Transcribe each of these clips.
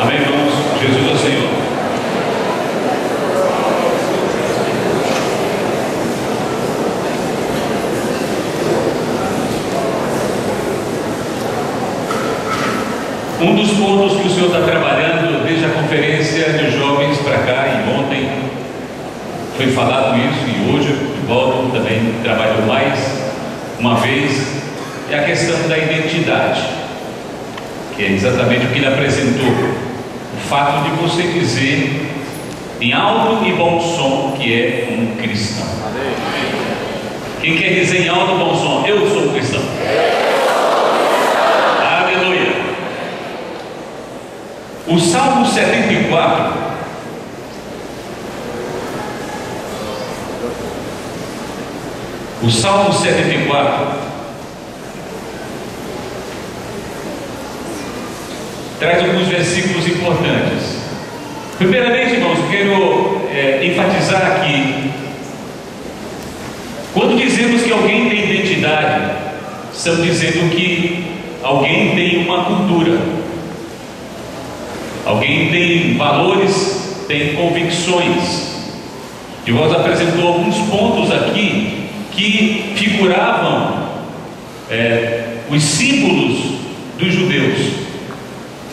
Amém, irmãos? Jesus é o Senhor. Um dos pontos que o Senhor está trabalhando desde a conferência de jovens para cá, e ontem foi falado isso, e hoje o Paulo também trabalhou mais uma vez, é a questão da identidade, que é exatamente o que ele apresentou. O fato de você dizer em alto e bom som que é um cristão. Quem quer dizer em alto e bom som, eu sou um cristão? Aleluia. O Salmo 74, o Salmo 74 traz alguns versículos importantes. Primeiramente, irmãos, quero enfatizar aqui: quando dizemos que alguém tem identidade, estamos dizendo que alguém tem uma cultura, alguém tem valores, tem convicções. E vós apresentou alguns pontos aqui que figuravam os símbolos dos judeus,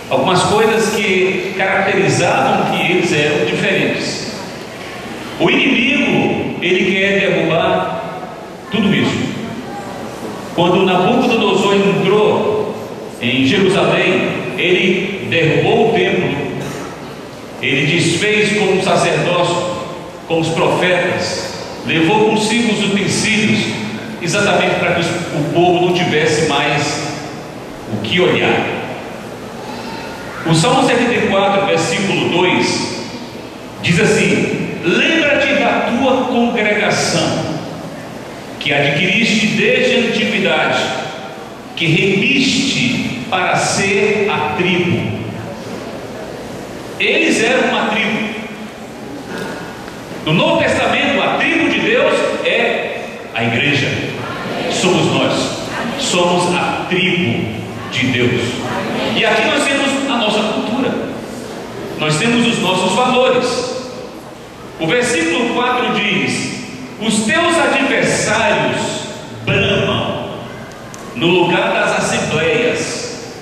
algumas coisas que caracterizavam que eles eram diferentes. O inimigo, ele quer derrubar tudo isso. Quando Nabucodonosor entrou em Jerusalém, ele derrubou o templo, ele desfez com o sacerdócio, com os profetas, levou consigo os utensílios, exatamente para que o povo não tivesse mais o que olhar. O Salmo 74, versículo 2 diz assim: lembra-te da tua congregação, que adquiriste desde a antiguidade, que remiste para ser a tribo. Eles eram uma tribo. No Novo Testamento, a tribo de Deus é a igreja. Somos nós. Somos a tribo de Deus. E aqui nós temos a nossa cultura. Nós temos os nossos valores. O versículo 4 diz: os teus adversários bramam no lugar das assembleias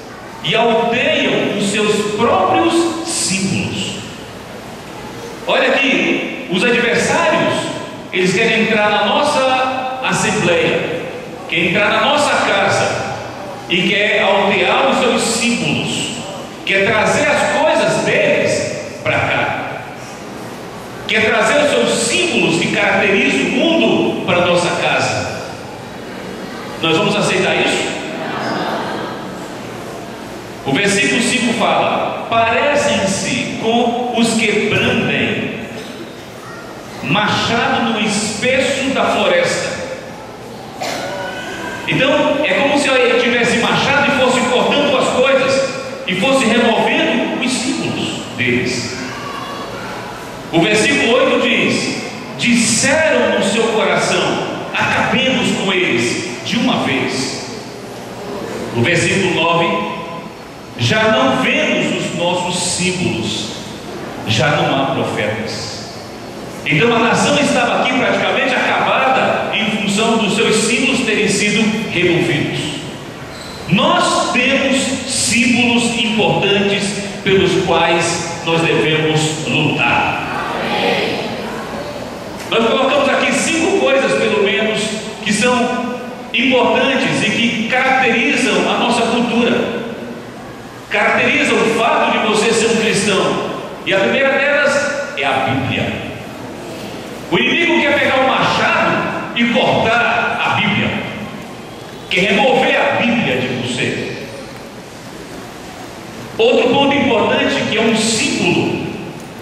e aldeiam os seus próprios símbolos. Olha aqui, os adversários, eles querem entrar na nossa assembleia, querem entrar na nossa casa e quer altear os seus símbolos, quer trazer as coisas deles para cá, quer trazer os seus símbolos que caracterizam o mundo para a nossa casa. Nós vamos aceitar isso? O versículo 5 fala: parecem-se com os que brandem machado no espesso da floresta. Então é como se ele tivesse machado e fosse cortando as coisas e fosse removendo os símbolos deles. O versículo 8 diz: disseram no seu coração, acabemos com eles de uma vez. O versículo 9: já não vemos os nossos símbolos, já não há profetas. Então a nação estava aqui praticamente acabada em função dos seus símbolos terem sido removidos. Nós temos símbolos importantes pelos quais nós devemos lutar. Nós colocamos aqui 5 coisas pelo menos que são importantes e que caracterizam a nossa cultura, caracterizam o fato de você ser um cristão. E a primeira delas é a Bíblia. O inimigo quer pegar o machado e cortar a Bíblia, quer remover a Bíblia de você. Outro ponto importante, que é um símbolo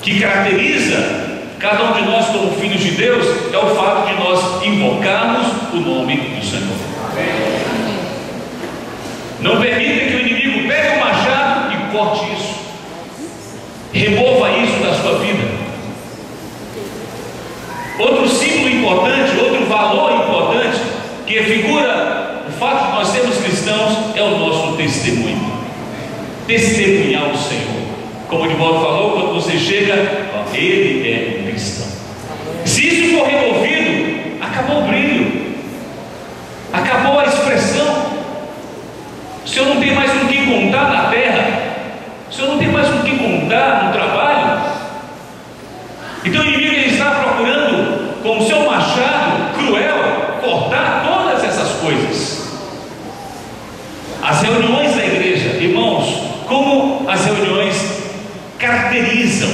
que caracteriza cada um de nós como filhos de Deus, é o fato de nós invocarmos o nome do Senhor. Não permita que o inimigo pegue o machado e corte isso, remova isso da sua vida. Outro símbolo importante, outro valor importante, que figura o fato de nós sermos cristãos, é o nosso testemunho. Testemunhar o Senhor. Como o Divaldo falou, quando você chega, ó, ele é um cristão. Se isso for removido, acabou o brilho, acabou a expressão. O senhor não tem mais com quem contar na terra, o senhor não tem mais com quem contar no trabalho. Então o inimigo ele está procurando, com o seu machado cruel, cortar todas essas coisas. As reuniões da igreja, irmãos, como as reuniões caracterizam,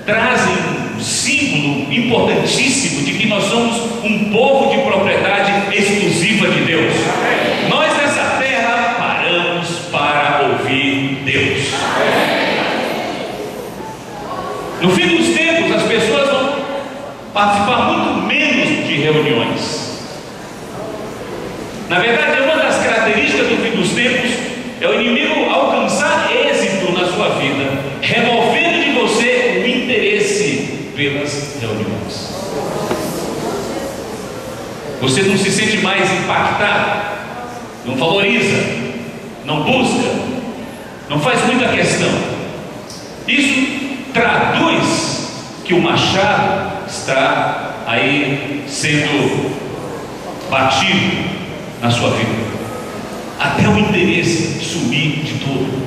trazem um símbolo importantíssimo de que nós somos um povo de propriedade exclusiva de Deus. Nós nessa terra paramos para ouvir Deus. No fim dos tempos, as pessoas vão participar muito menos de reuniões. Na verdade, uma das características do fim dos tempos é o inimigo alcançar êxito na sua vida, removendo de você o interesse pelas reuniões. Você não se sente mais impactado, não valoriza, não busca, não faz muita questão. Isso traduz que o machado está aí sendo batido na sua vida, até o interesse sumir de tudo.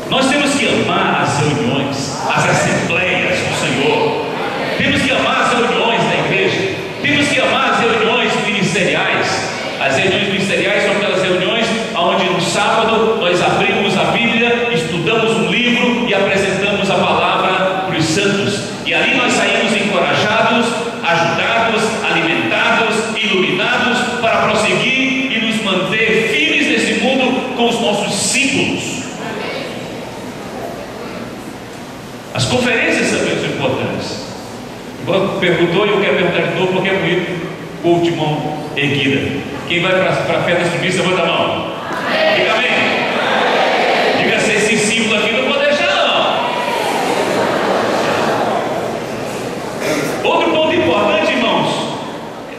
Nós temos que amar as reuniões, as assembleias do Senhor, temos que amar as reuniões da igreja, temos que amar as reuniões ministeriais. As reuniões ministeriais são aquelas reuniões onde no sábado nós abrimos a Bíblia, estudamos um livro e apresentamos a palavra para os santos, e ali nós saímos encorajados, ajudados, alimentados, iluminados para prosseguir e nos manter firmes nesse mundo com os nossos símbolos. As conferências também são importantes. Igual perguntou, e eu quero perguntar de novo porque é bonito, com o timão erguida. Quem vai para a fé das primícias, levanta a mão. Diga amém. Diga assim, esse símbolo aqui não vou deixar não. Outro ponto importante, irmãos,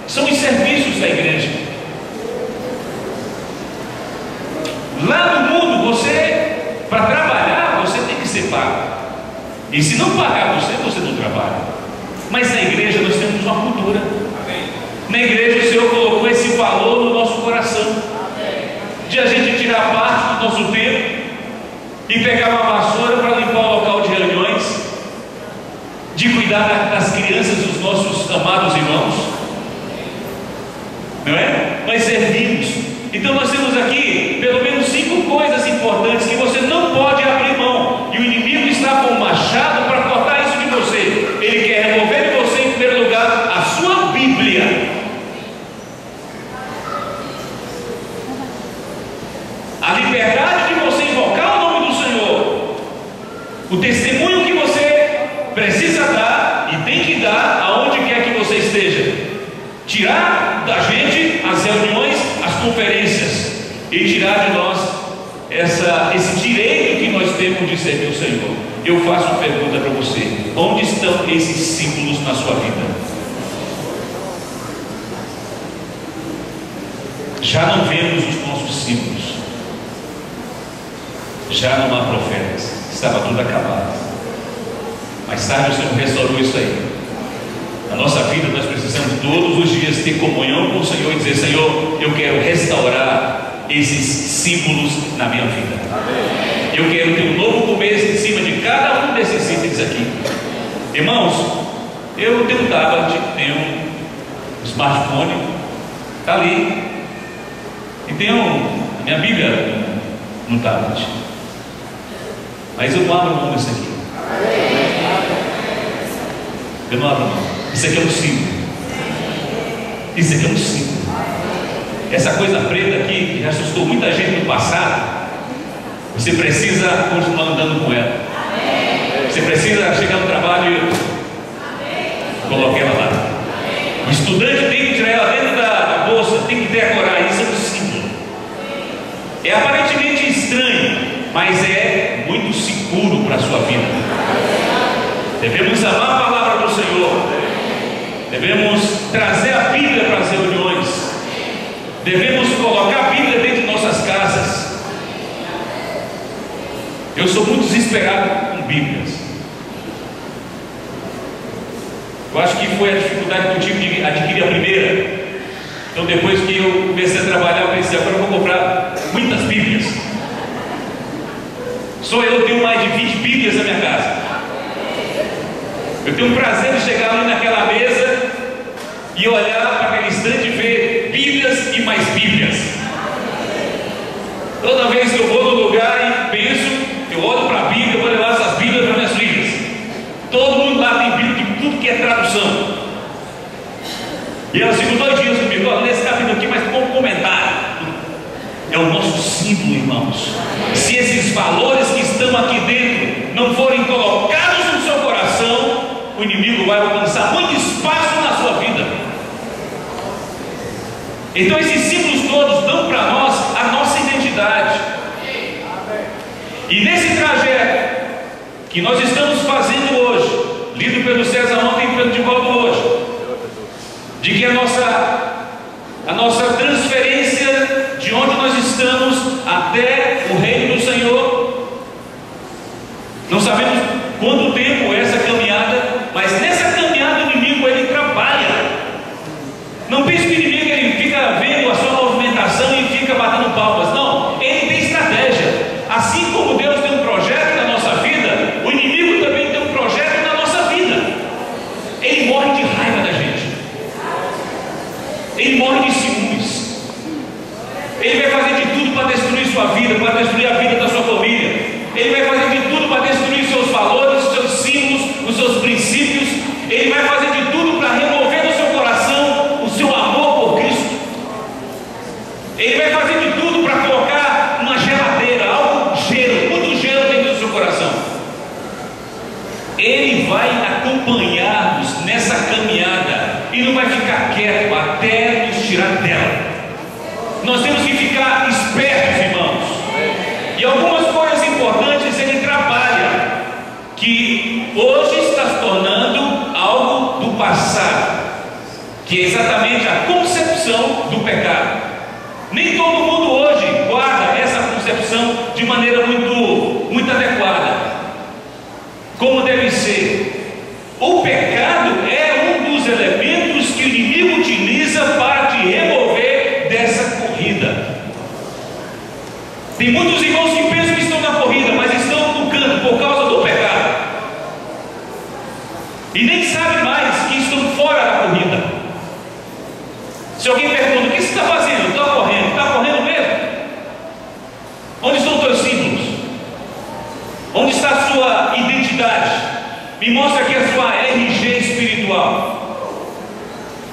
são os serviços da igreja. Lá no mundo, você, para trabalhar, você tem que ser pago. E se não pagar você não trabalha. Mas na igreja nós temos uma cultura. Na igreja o Senhor colocou esse valor no nosso coração, de a gente tirar parte do nosso tempo e pegar uma vassoura para limpar o local de reuniões, de cuidar das crianças dos nossos amados irmãos, não é? Nós servimos. Então nós temos aqui pelo menos 5 coisas importantes que você não pode abrir mão, e o inimigo está com o machado para cortar isso de você. Ele quer remover de você, em primeiro lugar, a sua Bíblia, a liberdade de você invocar o nome do Senhor, o testemunho que você precisa dar e tem que dar aonde quer que você esteja, tirar da gente as reuniões, as conferências, e tirar de nós esse direito que nós temos de servir o Senhor. Eu faço uma pergunta para você: onde estão esses símbolos na sua vida? Já não vemos os nossos símbolos, já não há profetas, estava tudo acabado. Mais tarde o Senhor restaurou isso aí. Na nossa vida nós precisamos todos os dias ter comunhão com o Senhor e dizer: Senhor, eu quero restaurar esses símbolos na minha vida. Eu quero ter um novo começo em cima de cada um desses itens aqui. Irmãos, eu tenho um tablet, tenho um smartphone, está ali, e tenho a minha Bíblia no tablet, mas eu não abro mão disso aqui. Eu não abro mão. Isso aqui é um símbolo. Isso aqui é um símbolo. Essa coisa preta aqui, que já assustou muita gente no passado, você precisa continuar andando com ela. Você precisa chegar no trabalho e colocar ela lá. O estudante tem que tirar ela dentro da bolsa, tem que decorar. Isso é um símbolo. É aparentemente estranho, mas é muito seguro para a sua vida. Devemos amar a palavra do Senhor, devemos trazer a Bíblia para as reuniões, devemos colocar a Bíblia dentro de nossas casas. Eu sou muito desesperado com Bíblias. Eu acho que foi a dificuldade que eu tive de adquirir a primeira. Então depois que eu comecei a trabalhar, eu pensei, agora eu vou comprar muitas Bíblias. Só eu tenho mais de 20 Bíblias na minha casa. Eu tenho o prazer de chegar ali naquela mesa e olhar para aquele estante e ver Bíblias e mais Bíblias. Toda vez que eu vou no lugar e penso, eu olho para a Bíblia, eu vou levar essas Bíblias para minhas filhas. Todo mundo lá tem Bíblia de tudo que é tradução. E elas ficam 2 dias comigo, olha, lê esse capítulo aqui, mas com um comentário. É o nosso símbolo, irmãos. Se esses valores que estão aqui dentro não forem colocados no seu coração, o inimigo vai alcançar muito espaço na sua vida. Então esses símbolos todos dão para nós a nossa identidade. E nesse trajeto que nós estamos fazendo hoje, lido pelo César ontem e pelo Divaldo hoje, de que a nossa transferência de onde nós estamos até o reino do Senhor, não sabemos quanto tempo é essa caminhada, mas nessa caminhada o inimigo ele trabalha. Não pense que o inimigo ele fica vendo a sua movimentação e fica batendo palmas. Não, ele tem estratégia. Assim como Deus tem um projeto na nossa vida, o inimigo também tem um projeto na nossa vida. Ele morre de raiva da gente. Ele morre de ciúmes. Ele vai fazer de tudo para destruir sua vida, para destruir a vida da sua família. Ele vai fazer de tudo para destruir seus valores, seus símbolos, os seus princípios. Ele vai fazer de tudo para remover do seu coração o seu amor por Cristo. Ele vai fazer de tudo para colocar uma geladeira, gelo, muito gelo dentro do seu coração. Ele vai acompanhar-nos nessa caminhada e não vai ficar quieto até nos tirar dela. Nós temos que ficar espertos, irmãos. E algumas coisas importantes ele trabalha, que hoje está se tornando algo do passado, que é exatamente a concepção do pecado. Nem todo mundo hoje guarda essa concepção de maneira muito adequada, como deve ser. O pecado é um dos elementos que o inimigo utiliza para te remover dessa corrida. Tem muitos irmãos que pensam que estão na corrida, mas estão no canto por causa do pecado, e nem sabem mais que estão fora da corrida. Se alguém pergunta, o que você está fazendo? Está correndo. Está correndo mesmo? Onde estão os teus símbolos? Onde está a sua identidade? Me mostra aqui a sua RG espiritual.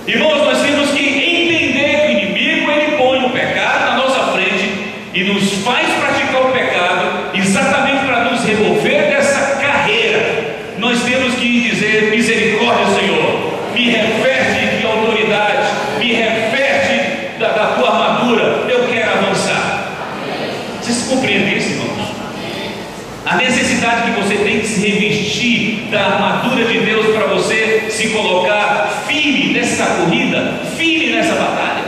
Irmãos, nós temos que entender que o inimigo ele põe o pecado na nossa frente e nos faz praticar o pecado exatamente para nos remover dessa carreira. Nós temos que dizer, misericórdia, Senhor, me reveste de autoridade, me reveste da tua armadura, eu quero avançar. Vocês compreendem isso, irmãos? A necessidade que você tem de se revestir da armadura de Deus para você se colocar firme nessa corrida, firme nessa batalha.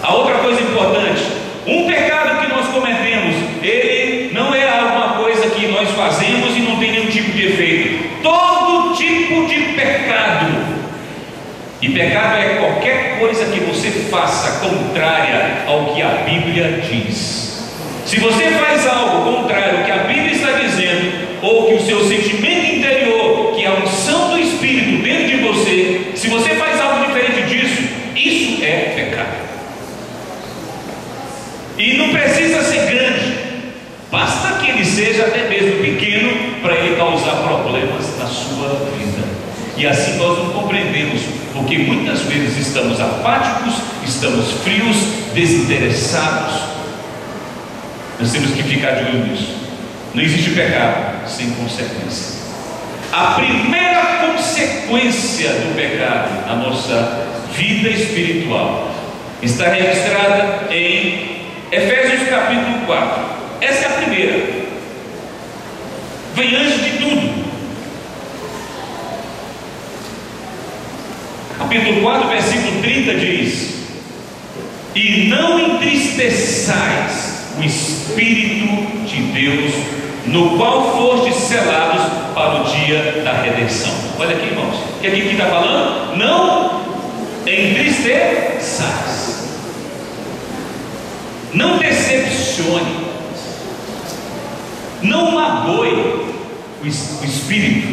A outra coisa importante, um pecado que nós cometemos, ele não é alguma coisa que nós fazemos e não tem nenhum tipo de efeito. Todo tipo de pecado, e pecado é qualquer coisa que você faça contrária ao que a Bíblia diz. Se você faz algo contrário ao que a Bíblia está dizendo, ou que o seu sentimento interior, que é a unção do Espírito dentro de você, se você faz algo diferente disso, isso é pecado. E não precisa ser grande, basta que ele seja até mesmo pequeno para ele causar problemas na sua vida. E assim nós não compreendemos, porque muitas vezes estamos apáticos, estamos frios, desinteressados. Nós temos que ficar de olho nisso. Não existe pecado sem consequência. A primeira consequência do pecado na nossa vida espiritual está registrada em Efésios capítulo 4. Essa é a primeira. Vem antes de tudo. Capítulo 4, versículo 30 diz: e não entristeçais o Espírito de Deus, no qual fostes selados para o dia da redenção. Olha aqui, irmãos, o que aqui está falando? Não entristeçais, não decepcione, não magoe o Espírito,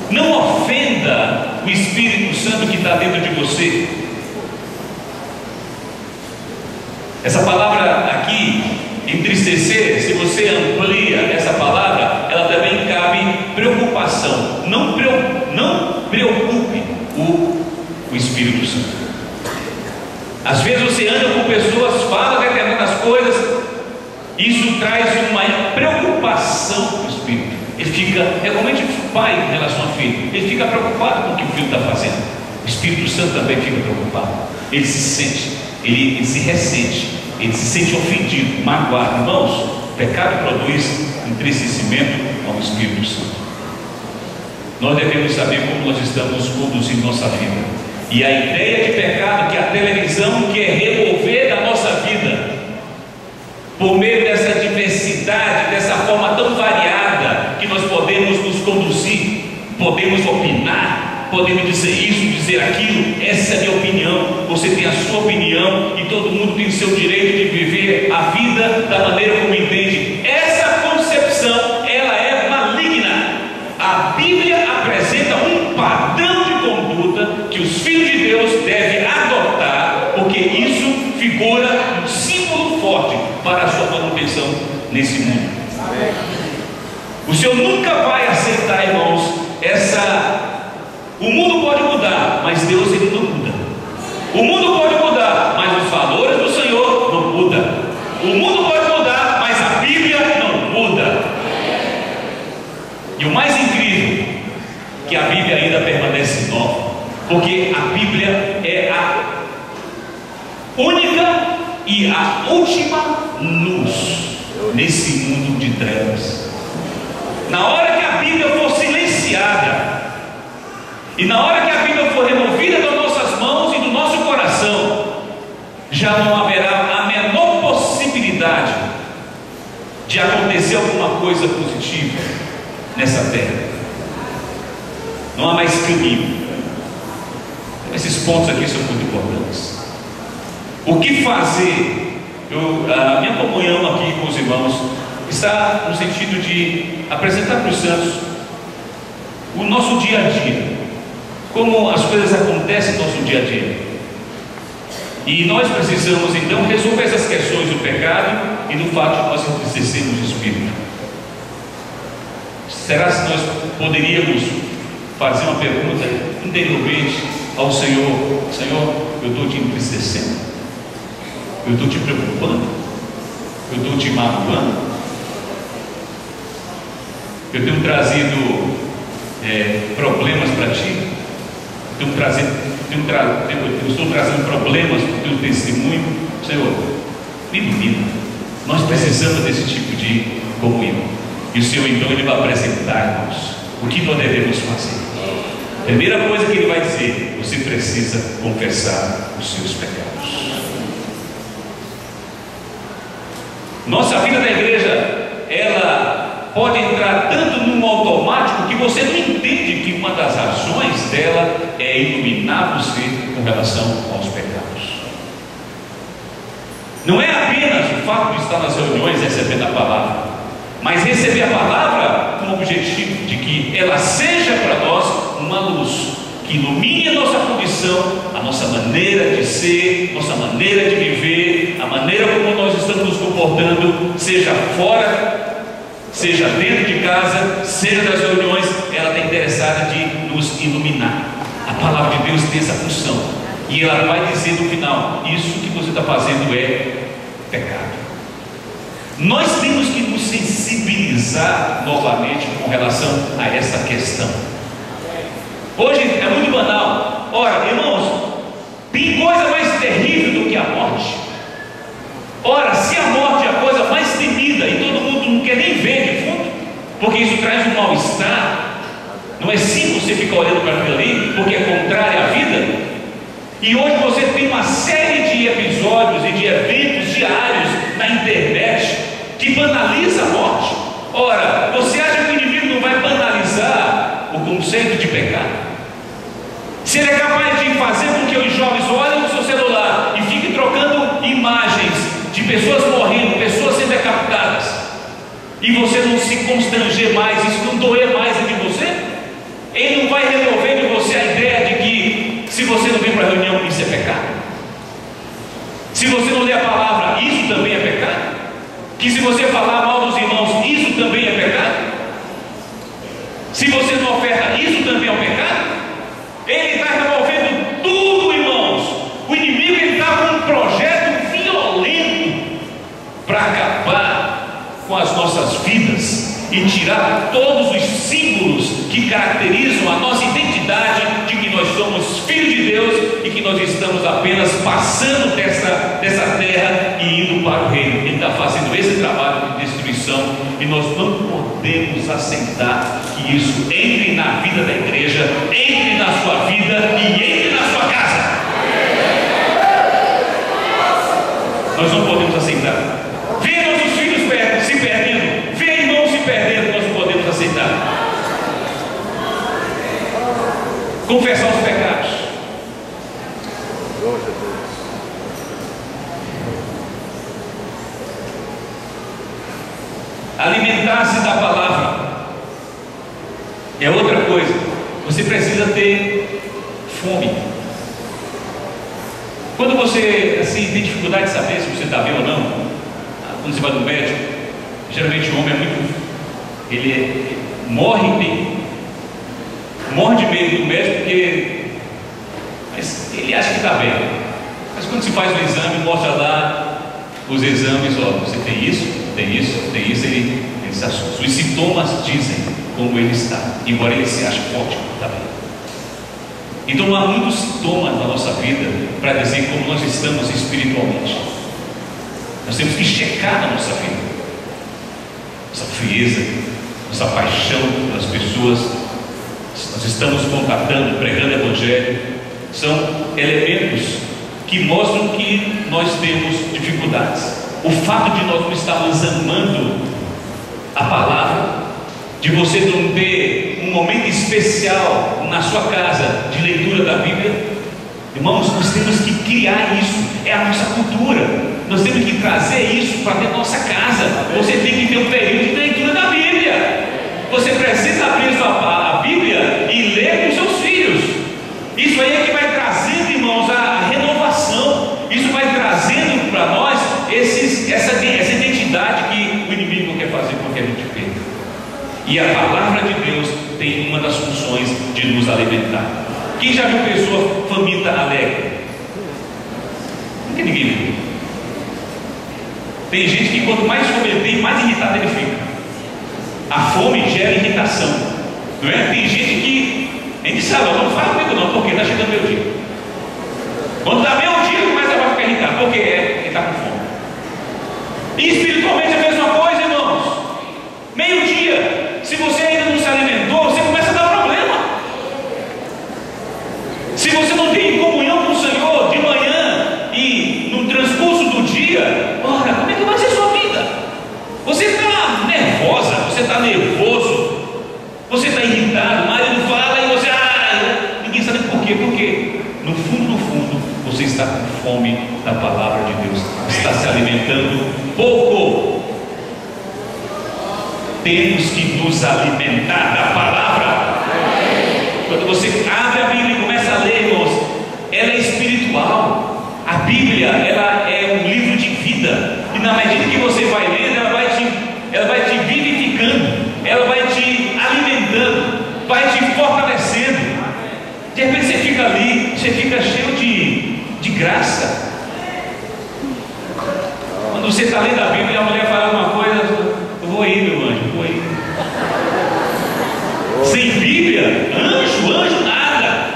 não ofenda o Espírito Santo que está dentro de você. Essa palavra aqui, entristecer, se você amplia essa palavra, ela também cabe preocupação. Não preocupe o Espírito Santo. Às vezes você anda com pessoas, fala determinadas coisas, isso traz uma preocupação para o Espírito. Ele fica, é como a gente pai em relação ao filho, ele fica preocupado com o que o filho está fazendo. O Espírito Santo também fica preocupado. Ele se sente, ele se ressente, ele se sente ofendido, magoado. Irmãos, o pecado produz entristecimento ao Espírito Santo. Nós devemos saber como nós estamos conduzindo nossa vida. E a ideia de pecado que a televisão quer remover da nossa vida, por meio dessa diversidade, dessa forma tão variada, que nós podemos nos conduzir, podemos opinar, podemos dizer isso, dizer aquilo. Essa é a minha opinião, você tem a sua opinião, e todo mundo tem o seu direito de viver a vida da maneira como entende. Essa concepção, ela é maligna. A Bíblia apresenta um padrão de conduta que os filhos de Deus devem adotar, porque isso figura um símbolo forte para a sua manutenção nesse mundo. O Senhor nunca vai aceitar, irmãos, o mundo pode mudar, mas Deus ele não muda. O mundo pode mudar, mas os valores do Senhor não mudam. O mundo pode mudar, mas a Bíblia não muda. E o mais incrível, que a Bíblia ainda permanece nova, porque a Bíblia é a única e a última luz nesse mundo de trevas. Na hora que a Bíblia for silenciada, e na hora que a Bíblia for removida das nossas mãos e do nosso coração, já não haverá a menor possibilidade de acontecer alguma coisa positiva nessa terra. Não há mais caminho. Esses pontos aqui são muito importantes. O que fazer? A minha comunhão aqui com os irmãos está no sentido de apresentar para os santos o nosso dia a dia, como as coisas acontecem no nosso dia a dia. E nós precisamos então resolver essas questões do pecado e do fato de nós entristecermos o Espírito. Será que nós poderíamos fazer uma pergunta interiormente ao Senhor: Senhor, eu estou te entristecendo, eu estou te preocupando, eu estou te magoando, eu tenho trazido problemas para ti, eu estou trazendo problemas para o teu testemunho. Senhor, me ilumina. Nós precisamos desse tipo de comunhão. E o Senhor então ele vai apresentar, irmãos, o que nós devemos fazer. Primeira coisa que ele vai dizer: você precisa confessar os seus pecados. Nossa vida na igreja, ela pode entrar tanto num automático que você não entende que uma das razões dela é iluminar você com relação aos pecados. Não é apenas o fato de estar nas reuniões recebendo a palavra, mas receber a palavra com o objetivo de que ela seja para nós uma luz que ilumine a nossa condição, a nossa maneira de ser, nossa maneira de viver, a maneira como nós estamos nos comportando, seja fora, seja dentro de casa, seja nas reuniões. Ela está interessada de nos iluminar. A palavra de Deus tem essa função, e ela vai dizer no final: isso que você está fazendo é pecado. Nós temos que nos sensibilizar novamente com relação a essa questão. Hoje é muito banal. Ora, irmãos, tem coisa mais terrível do que a morte. Ora, se a morte é a coisa mais temida e todo mundo não quer nem ver defunto, porque isso traz um mal-estar, não é simples você ficar olhando para aquilo ali, porque é contrário à vida. E hoje você tem uma série de episódios e de eventos diários na internet que banaliza a morte. Ora, você acha que o inimigo não vai banalizar o conceito de pecado? Se ele é capaz de fazer com que os jovens olhem no seu celular e fiquem trocando imagens de pessoas morrendo, pessoas sendo decapitadas, e você não se constranger mais, isso não doer mais em você, ele não vai remover em você a ideia de que se você não vem para a reunião, isso é pecado. Se você não lê a palavra, isso também é pecado. Que se você falar mal dos irmãos, isso também é pecado. Se você não oferta, isso também é um pecado. Ele está removendo tudo, irmãos. O inimigo está com um projeto violento para acabar com as nossas vidas e tirar todos os símbolos que caracterizam a nossa identidade de que nós somos filhos de Deus e que nós estamos apenas passando dessa terra e indo para o reino. Ele está fazendo esse trabalho de destruição e nós não podemos aceitar que isso entre na vida da igreja, entre na sua vida e entre na sua casa. Nós não podemos aceitar. Ver nossos filhos se perdendo, ver irmãos se perdendo, nós não podemos aceitar. Confessar os pecados. Alimentar-se da palavra é outra coisa. Você precisa ter fome. Quando você assim, tem dificuldade de saber se você está bem ou não, quando você vai no médico, geralmente o homem é muito, ele morre de medo do médico porque ele acha que está bem. Mas quando se faz o exame, mostra lá os exames, ó, você tem isso, ele se assusta. Os sintomas dizem como ele está, embora ele se ache forte, está bem. Então há muitos sintomas na nossa vida para dizer como nós estamos espiritualmente. Nós temos que checar na nossa vida, nossa frieza, nossa paixão pelas pessoas. Nós estamos contatando, pregando o Evangelho, são elementos que mostram que nós temos dificuldades. O fato de nós não estarmos amando a palavra, de você não ter um momento especial na sua casa de leitura da Bíblia, irmãos, nós temos que criar isso, é a nossa cultura. Nós temos que trazer isso para dentro da nossa casa. Você tem que ter um período de leitura da Bíblia. Você precisa abrir a Bíblia e ler com seus filhos. Isso aí é que vai trazendo, irmãos, a renovação. Isso vai trazendo para nós essa identidade que o inimigo não quer fazer com que a gente perca. E a palavra de Deus tem uma das funções de nos alimentar. Quem já viu pessoa faminta alegre? Nunca ninguém viu. Tem gente que quanto mais fome ele tem, mais irritado ele fica. A fome gera irritação, não é? Tem gente que a gente sabe, não fala comigo não, porque está chegando meu dia. Quando dá meu dia, começa a ficar irritado, porque ele está com fome. E espiritualmente é a mesma coisa, irmãos. Meio-dia, se você ainda não se alimentou, você começa a dar problema. Se você não tem comunhão com o Senhor de manhã e no transcurso do dia, ora, como é que vai ser a sua vida? Você está nervosa, você está nervoso, você está irritado, o marido fala e você, ninguém sabe por quê, porque no fundo, você está com fome da palavra de Deus, está se alimentando pouco. Temos que nos alimentar da palavra. Quando você abre a Bíblia e começa a ler, irmãos, ela é espiritual. A Bíblia, ela é um livro de vida, e na medida que você vai lendo, ela vai te vivificando, ela vai te alimentando, vai te fortalecendo. De repente você fica ali, você fica cheio de graça. Quando você está lendo a Bíblia e a mulher fala uma coisa, eu vou ir, meu anjo, vou ir. Sem Bíblia, anjo nada.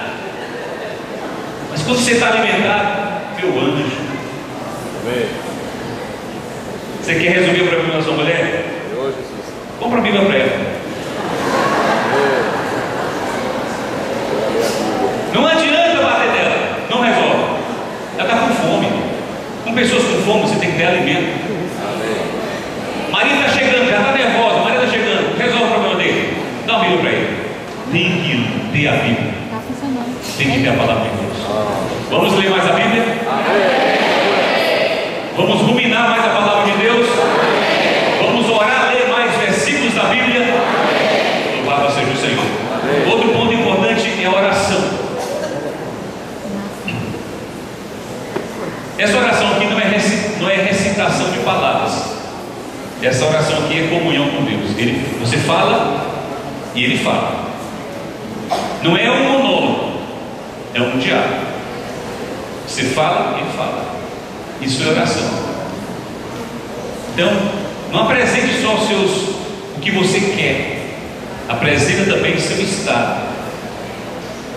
Mas quando você está alimentado, meu anjo. Você quer resolver o problema da sua mulher? Compra a Bíblia para ela. Não adianta bater dela, não resolve. tem que ter a palavra de Deus. Vamos ler mais a Bíblia? Vamos ruminar mais a palavra de Deus? Vamos orar, ler mais versículos da Bíblia? Louvado seja o Senhor. Outro ponto importante é a oração. Essa oração aqui não é recitação de palavras. Essa oração aqui é comunhão com Deus. Você fala e Ele fala. Não é um monólogo, é um diálogo. Você fala e Ele fala. Isso é oração. Então, não apresente só o que você quer. Apresenta também o seu estado.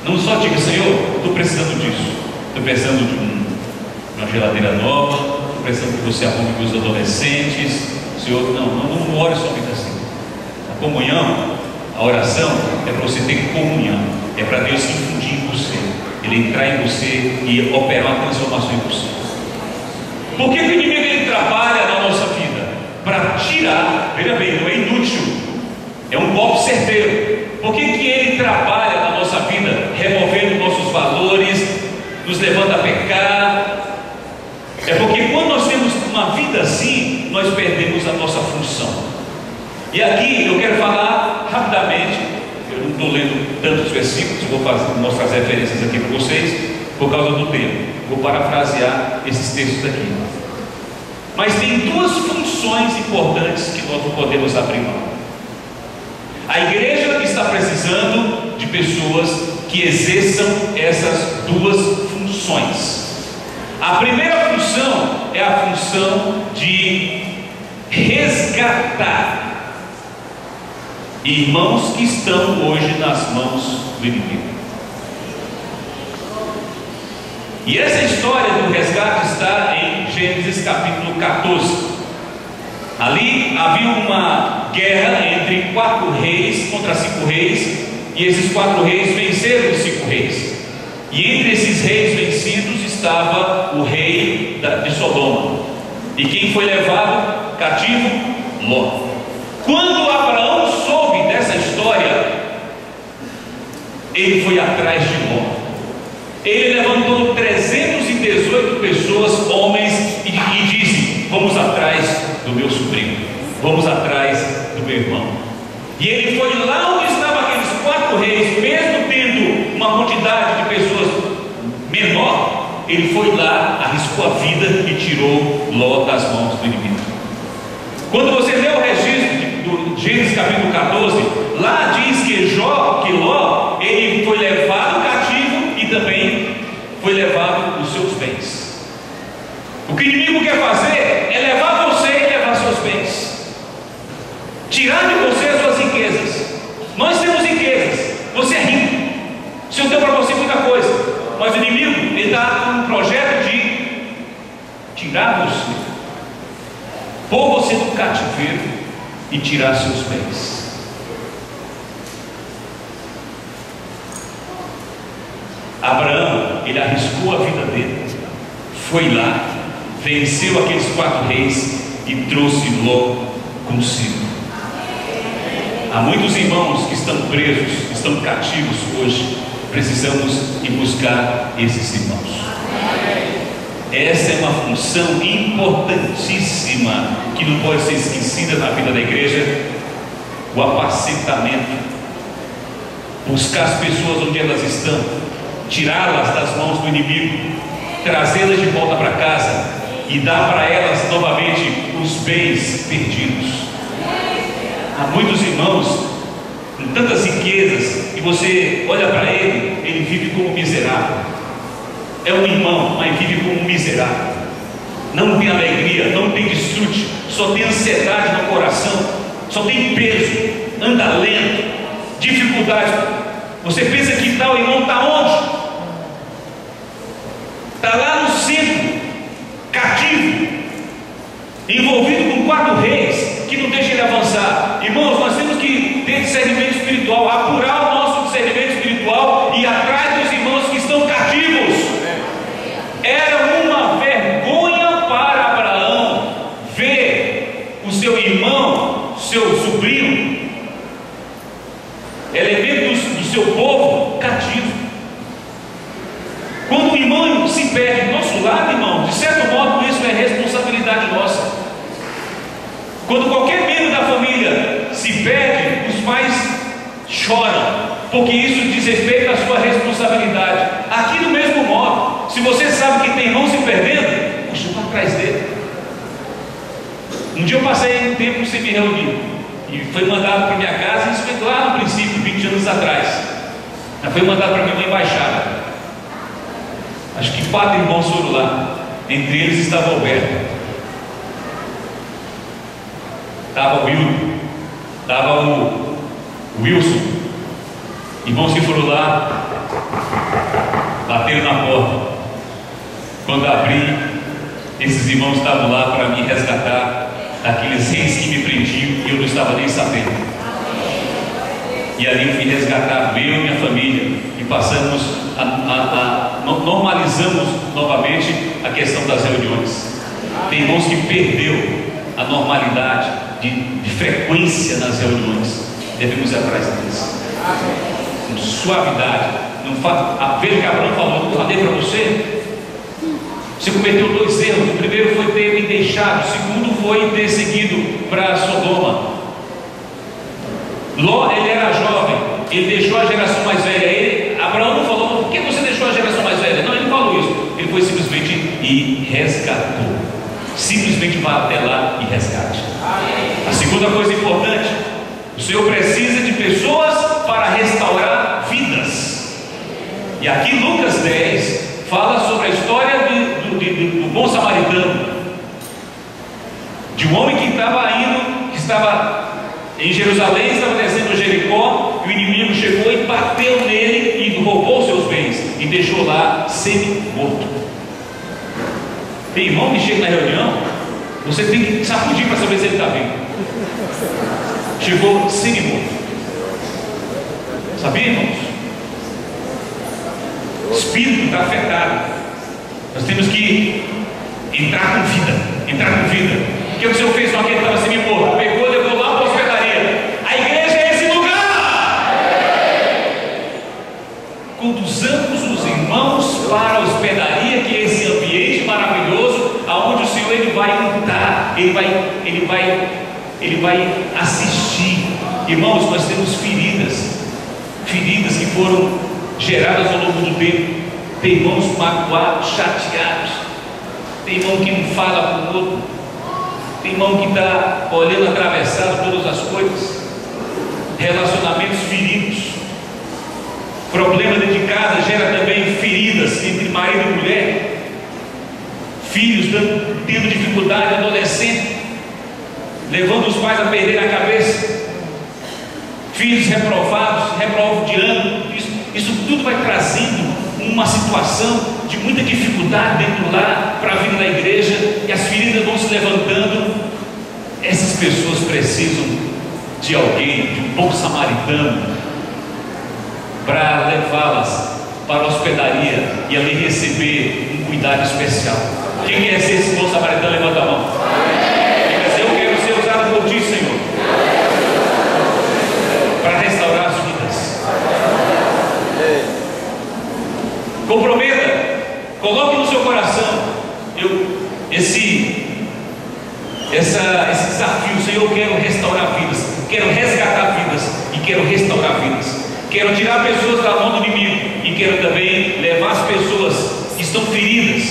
Não só diga: Senhor, estou precisando disso. Estou precisando de uma geladeira nova. Estou precisando que você arrume com os adolescentes. Senhor, não ore somente assim. A comunhão, a oração é para você ter comunhão, é para Deus se infundir em você, Ele entrar em você e operar uma transformação em você. Por que o inimigo ele trabalha na nossa vida? Para tirar, veja bem, não é inútil, é um golpe certeiro. Por que ele trabalha na nossa vida, removendo nossos valores, nos levando a pecar? É porque quando nós temos uma vida assim, nós perdemos a nossa função. E aqui eu quero falar rapidamente. Eu não estou lendo tantos versículos, vou mostrar as referências aqui para vocês, por causa do tempo. Vou parafrasear esses textos aqui. Mas tem duas funções importantes que nós não podemos abrir mão. A igreja está precisando de pessoas que exerçam essas duas funções. A primeira função é a função de resgatar irmãos que estão hoje nas mãos do inimigo. E essa história do resgate está em Gênesis capítulo 14. Ali havia uma guerra entre 4 reis contra 5 reis, e esses 4 reis venceram os 5 reis. E entre esses reis vencidos estava o rei de Sodoma. E quem foi levado cativo? Ló. Quando Abraão soube dessa história, ele foi atrás de Ló. Ele levantou 318 pessoas, homens, e disse: vamos atrás do meu sobrinho, vamos atrás do meu irmão. E ele foi lá onde estavam aqueles 4 reis, mesmo tendo uma quantidade de pessoas menor, ele foi lá, arriscou a vida e tirou Ló das mãos do inimigo. Quando você lê o registro do Gênesis capítulo 14, lá diz que Ló, ele foi levado cativo e também foi levado os seus bens. O que o inimigo quer fazer é levar você e levar seus bens, tirar de você as suas riquezas. Nós temos riquezas, você é rico, o Senhor deu para você muita coisa, mas o inimigo ele está com um projeto de tirar você, pôr você no cativeiro e tirar seus bens. Abraão, ele arriscou a vida dele, foi lá, venceu aqueles 4 reis e trouxe Ló consigo. Há muitos irmãos que estão presos, estão cativos hoje. Precisamos ir buscar esses irmãos. Essa é uma função importantíssima que não pode ser esquecida na vida da igreja: o apacentamento, buscar as pessoas onde elas estão, tirá-las das mãos do inimigo, trazê-las de volta para casa e dar para elas novamente os bens perdidos. Há muitos irmãos com tantas riquezas e você olha para ele vive como miserável. É um irmão, mas vive como um miserável. Não tem alegria, não tem desfrute, só tem ansiedade no coração, só tem peso, anda lento, dificuldade. Você pensa que tal irmão está onde? Está lá no centro, cativo, envolvido com 4 reis que não deixam ele avançar. Irmãos, nós temos que ter discernimento espiritual, apurar o nosso discernimento espiritual e ir atrás dos irmãos que estão cativos. Era uma vergonha para Abraão ver o seu irmão, seu sobrinho, elementos do seu povo cativo. lado, irmão, de certo modo isso é responsabilidade nossa. Quando qualquer membro da família se perde, os pais choram, porque isso diz respeito à sua responsabilidade. Aqui do mesmo modo, se você sabe que tem irmão se perdendo, puxa para trás dele. Um dia eu passei um tempo sem me reunir, e foi mandado para minha casa, isso foi lá no princípio, 20 anos atrás. Foi mandado para minha embaixada. Acho que 4 irmãos foram lá, entre eles estava Alberto, estava o Will, estava o Wilson, irmãos que foram lá, bateram na porta. Quando abri, esses irmãos estavam lá para me resgatar daqueles reis que me prendiam e eu não estava nem sabendo. E ali eu fui resgatado, eu e minha família, e passamos normalizamos novamente a questão das reuniões. Tem irmãos que perdeu a normalidade de frequência nas reuniões. Devemos ir atrás deles com suavidade. Não veja que Abraão falou, eu falei para você, você cometeu 2 erros. O primeiro foi ter me deixado, o segundo foi ter seguido para Sodoma. Ló, ele era jovem, ele deixou a geração mais velha. Abraão não falou, por que você deixou a geração mais velha? Não, ele não falou isso. Ele foi simplesmente e resgatou. Simplesmente vá até lá e resgate. A segunda coisa importante, o Senhor precisa de pessoas para restaurar vidas. E aqui Lucas 10 fala sobre a história do bom samaritano, de um homem que estava em Jerusalém, estava descendo Jericó, e o inimigo chegou e bateu nele e roubou seus bens e deixou lá semi-morto. Tem irmão que chega na reunião, você tem que sacudir para saber se ele está vivo. Chegou semi-morto. Sabia, irmãos? O espírito está afetado. Nós temos que entrar com vida. O que o Senhor fez com aquele que estava semi-morto? Pegou, levou lá para a hospedaria. A igreja é esse lugar. Conduzamos os irmãos para a hospedaria, que é esse ambiente maravilhoso, aonde o Senhor ele vai lutar, ele vai assistir. Irmãos, nós temos feridas que foram geradas ao longo do tempo. Tem irmãos magoados, chateados, tem irmão que não fala com o outro, tem irmão que está olhando atravessado todas as coisas, relacionamentos feridos, problema dentro de casa gera também feridas entre marido e mulher, filhos tendo dificuldade, adolescente levando os pais a perder a cabeça, filhos reprovados, reprovam de ano. Isso tudo vai trazendo uma situação de muita dificuldade dentro do lar para a vida da igreja, e as feridas vão se levantando. Essas pessoas precisam de alguém, de um bom samaritano, para levá-las para a hospedaria e ali receber um cuidado especial. Quem quer ser esse bom samaritano? Levanta a mão. Quem quer ser? Eu quero ser usado por ti, Senhor, para restaurar as vidas. Comprometa, coloque no seu coração esse desafio. Senhor, eu quero restaurar vidas, quero resgatar vidas e quero restaurar vidas. Quero tirar pessoas da mão do inimigo e quero também levar as pessoas que estão feridas,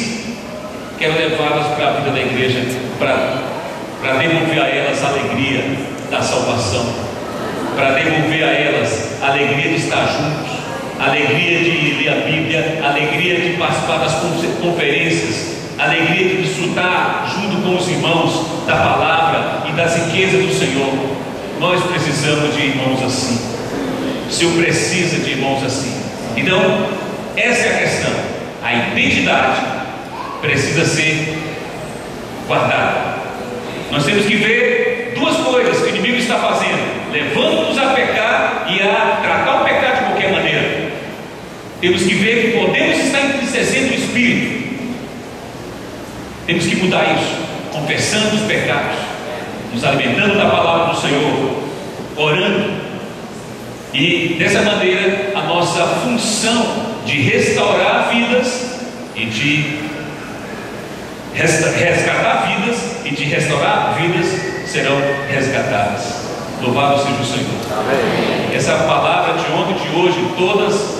quero levá-las para a vida da igreja, para devolver a elas a alegria da salvação, para devolver a elas a alegria de estar juntos, a alegria de ler a Bíblia, a alegria de participar das conferências, a alegria de desfrutar junto com os irmãos da palavra e das riquezas do Senhor. Nós precisamos de irmãos assim. O Senhor precisa de irmãos assim. Então, essa é a questão. A identidade precisa ser guardada. Nós temos que ver duas coisas que o inimigo está fazendo: levando-nos a pecar e a tratar o pecado de qualquer maneira. Temos que ver que podemos estar entristecendo o espírito. Temos que mudar isso, confessando os pecados, nos alimentando da palavra do Senhor, orando, e dessa maneira a nossa função de restaurar vidas e de resgatar vidas e de restaurar vidas serão resgatadas. Louvado seja o Senhor. Amém. Essa palavra de ontem e de hoje, todas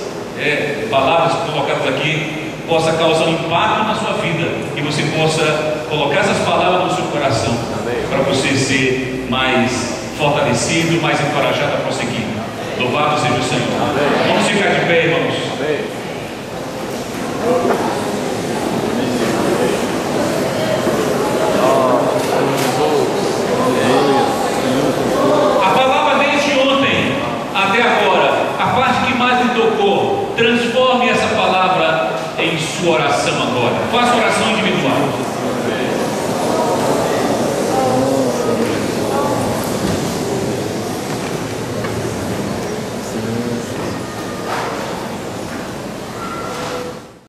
palavras colocadas aqui, possa causar um impacto na sua vida e você possa colocar essas palavras no seu coração, para você ser mais fortalecido, mais encorajado a prosseguir. Louvado seja o Senhor. Amém. Vamos ficar de pé, irmãos. Amém. A palavra desde ontem até agora, a parte que mais lhe tocou, transforme essa palavra em sua oração agora. Faça oração